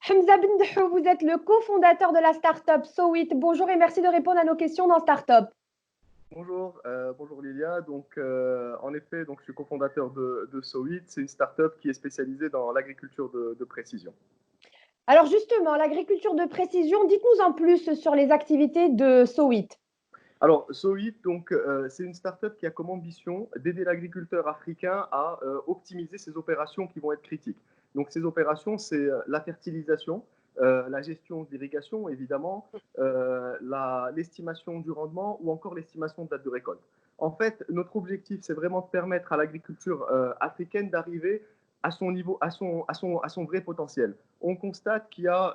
Hamza Bendahou, vous êtes le cofondateur de la start-up Sowit. Bonjour et merci de répondre à nos questions dans Startup. Bonjour, bonjour Lilia. En effet, je suis cofondateur de Sowit. C'est une start-up qui est spécialisée dans l'agriculture de précision. Alors justement, l'agriculture de précision, dites-nous en plus sur les activités de Sowit. Alors, Sowit, c'est une start-up qui a comme ambition d'aider l'agriculteur africain à optimiser ses opérations qui vont être critiques. Donc, ces opérations, c'est la fertilisation, la gestion d'irrigation, évidemment, l'estimation du rendement ou encore l'estimation de date de récolte. En fait, notre objectif, c'est vraiment de permettre à l'agriculture africaine d'arriver à son niveau, à son vrai potentiel. On constate qu'il y a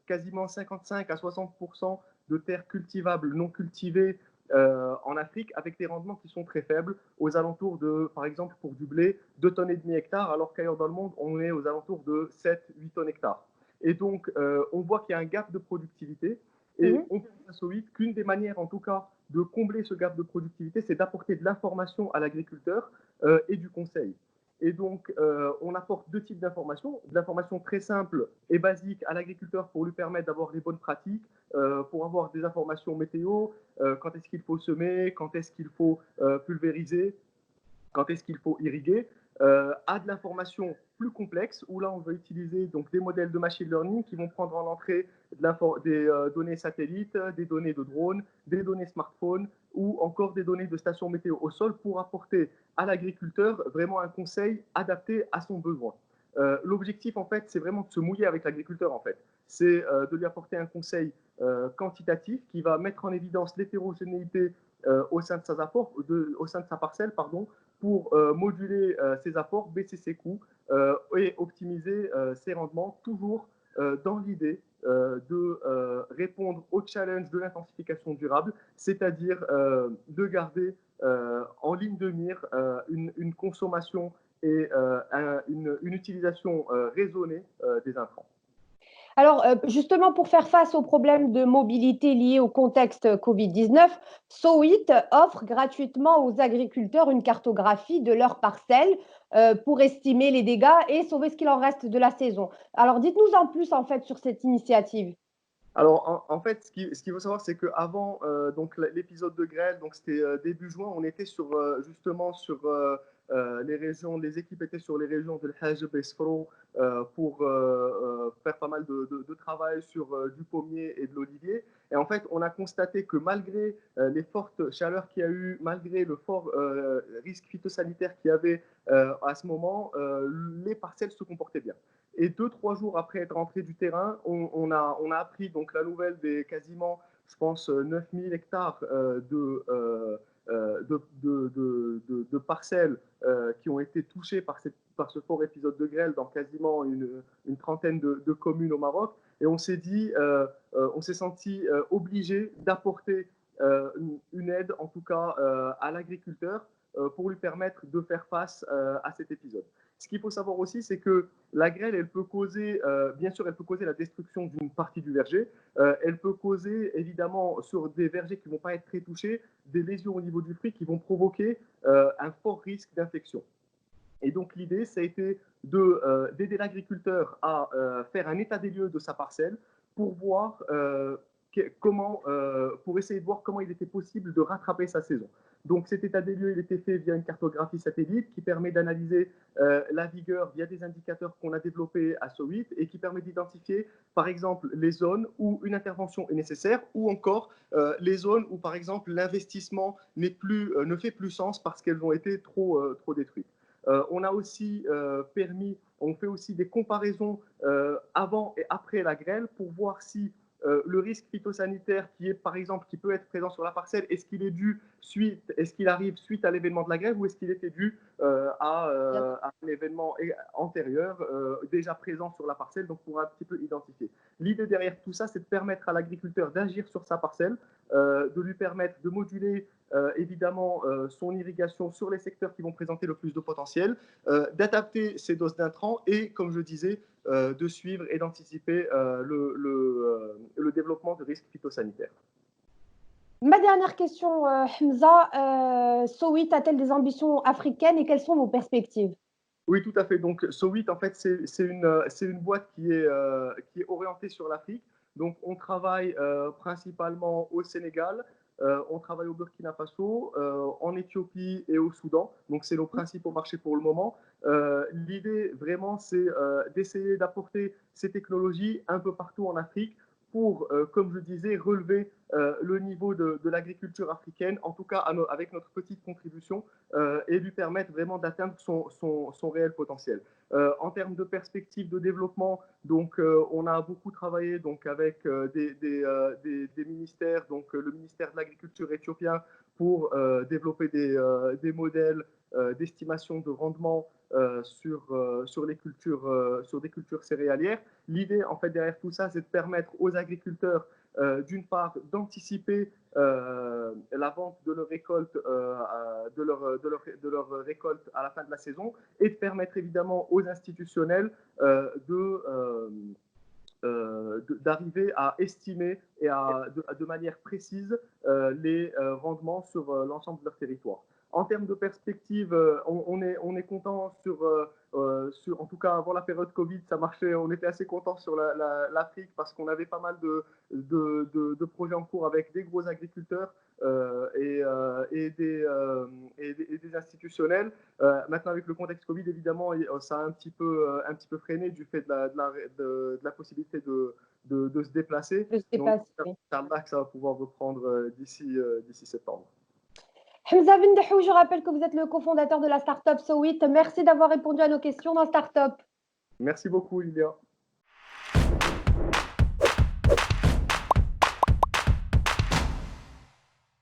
quasiment 55 à 60% de terres cultivables non cultivées en Afrique avec des rendements qui sont très faibles, aux alentours de, par exemple, pour du blé, 2,5 tonnes hectares, alors qu'ailleurs dans le monde, on est aux alentours de 7-8 tonnes hectares. Et donc, on voit qu'il y a un gap de productivité et on pense au vite qu'une des manières, en tout cas, de combler ce gap de productivité, c'est d'apporter de l'information à l'agriculteur et du conseil. Et donc, on apporte deux types d'informations. De l'information très simple et basique à l'agriculteur pour lui permettre d'avoir les bonnes pratiques, pour avoir des informations météo, quand est-ce qu'il faut semer, quand est-ce qu'il faut pulvériser, quand est-ce qu'il faut irriguer, à de l'information plus complexe, où là, on va utiliser donc, des modèles de machine learning qui vont prendre en entrée des données satellites, des données de drones, des données smartphones ou encore des données de stations météo au sol pour apporter à l'agriculteur vraiment un conseil adapté à son besoin. L'objectif, en fait, c'est vraiment de se mouiller avec l'agriculteur, en fait. C'est de lui apporter un conseil quantitatif qui va mettre en évidence l'hétérogénéité au sein de au sein de sa parcelle, pardon, pour moduler ses apports, baisser ses coûts et optimiser ses rendements, toujours dans l'idée de répondre au challenge de l'intensification durable, c'est-à-dire de garder en ligne de mire une consommation et une utilisation raisonnée des intrants. Alors justement, pour faire face aux problèmes de mobilité liés au contexte Covid-19, Sowit offre gratuitement aux agriculteurs une cartographie de leurs parcelles pour estimer les dégâts et sauver ce qu'il en reste de la saison. Alors dites-nous en plus en fait sur cette initiative. Alors, en fait, ce qu'il faut savoir, c'est qu'avant l'épisode de grêle, donc c'était début juin, on était justement sur les régions, les équipes étaient sur les régions de l'Hajb et Sfro pour faire pas mal de travail sur du pommier et de l'olivier. Et en fait, on a constaté que malgré les fortes chaleurs qu'il y a eu, malgré le fort risque phytosanitaire qu'il y avait à ce moment, les parcelles se comportaient bien. Et 2-3 jours après être rentré du terrain, on a appris donc la nouvelle des quasiment, je pense, 9000 hectares de parcelles qui ont été touchées par ce fort épisode de grêle dans quasiment une trentaine de communes au Maroc. Et on s'est dit, on s'est senti obligé d'apporter une aide, en tout cas à l'agriculteur, pour lui permettre de faire face à cet épisode. Ce qu'il faut savoir aussi, c'est que la grêle, elle peut causer, bien sûr, elle peut causer la destruction d'une partie du verger. Elle peut causer, évidemment, sur des vergers qui ne vont pas être très touchés, des lésions au niveau du fruit qui vont provoquer un fort risque d'infection. Et donc, l'idée, ça a été d'aider l'agriculteur à faire un état des lieux de sa parcelle pour voir pour essayer de voir comment il était possible de rattraper sa saison. Donc cet état des lieux, il était fait via une cartographie satellite qui permet d'analyser la vigueur via des indicateurs qu'on a développés à Sowit et qui permet d'identifier, par exemple, les zones où une intervention est nécessaire ou encore les zones où, par exemple, l'investissement ne fait plus sens parce qu'elles ont été trop détruites. On a aussi on fait aussi des comparaisons avant et après la grêle pour voir si le risque phytosanitaire par exemple, qui peut être présent sur la parcelle, est-ce qu'il arrive suite à l'événement de la grêle ou est-ce qu'il était dû à un événement antérieur déjà présent sur la parcelle, donc pour un petit peu identifier. L'idée derrière tout ça, c'est de permettre à l'agriculteur d'agir sur sa parcelle, de lui permettre de moduler évidemment son irrigation sur les secteurs qui vont présenter le plus de potentiel, d'adapter ses doses d'intrants et, comme je disais, de suivre et d'anticiper le développement de risques phytosanitaires. Ma dernière question, Hamza, Sowit a-t-elle des ambitions africaines et quelles sont vos perspectives? Oui, tout à fait. Donc, So8, en fait, c'est une boîte qui est orientée sur l'Afrique. Donc, on travaille principalement au Sénégal, on travaille au Burkina Faso, en Éthiopie et au Soudan. Donc, c'est nos principaux marchés pour le moment. L'idée, vraiment, c'est d'essayer d'apporter ces technologies un peu partout en Afrique pour, comme je disais, relever le niveau de l'agriculture africaine, en tout cas avec notre petite contribution et lui permettre vraiment d'atteindre son réel potentiel. En termes de perspectives de développement, donc on a beaucoup travaillé donc avec des ministères, donc le ministère de l'Agriculture éthiopien pour développer des modèles d'estimation de rendement sur des cultures céréalières. L'idée, en fait, derrière tout ça, c'est de permettre aux agriculteurs, d'une part, d'anticiper la vente de leur récolte, récolte à la fin de la saison et de permettre évidemment aux institutionnels d'arriver à estimer de manière précise les rendements sur l'ensemble de leur territoire. En termes de perspective, on est content en tout cas avant la période Covid, ça marchait, on était assez content sur l'Afrique parce qu'on avait pas mal de projets en cours avec des gros agriculteurs et des institutionnels. Maintenant, avec le contexte Covid, évidemment, ça a un petit peu freiné du fait de la possibilité de se déplacer. Je sais Donc, pas si. Inch'Allah que ça va pouvoir reprendre d'ici septembre. Hamza Bendahou, je rappelle que vous êtes le cofondateur de la startup So8. Merci d'avoir répondu à nos questions dans Startup. Merci beaucoup, Lilia.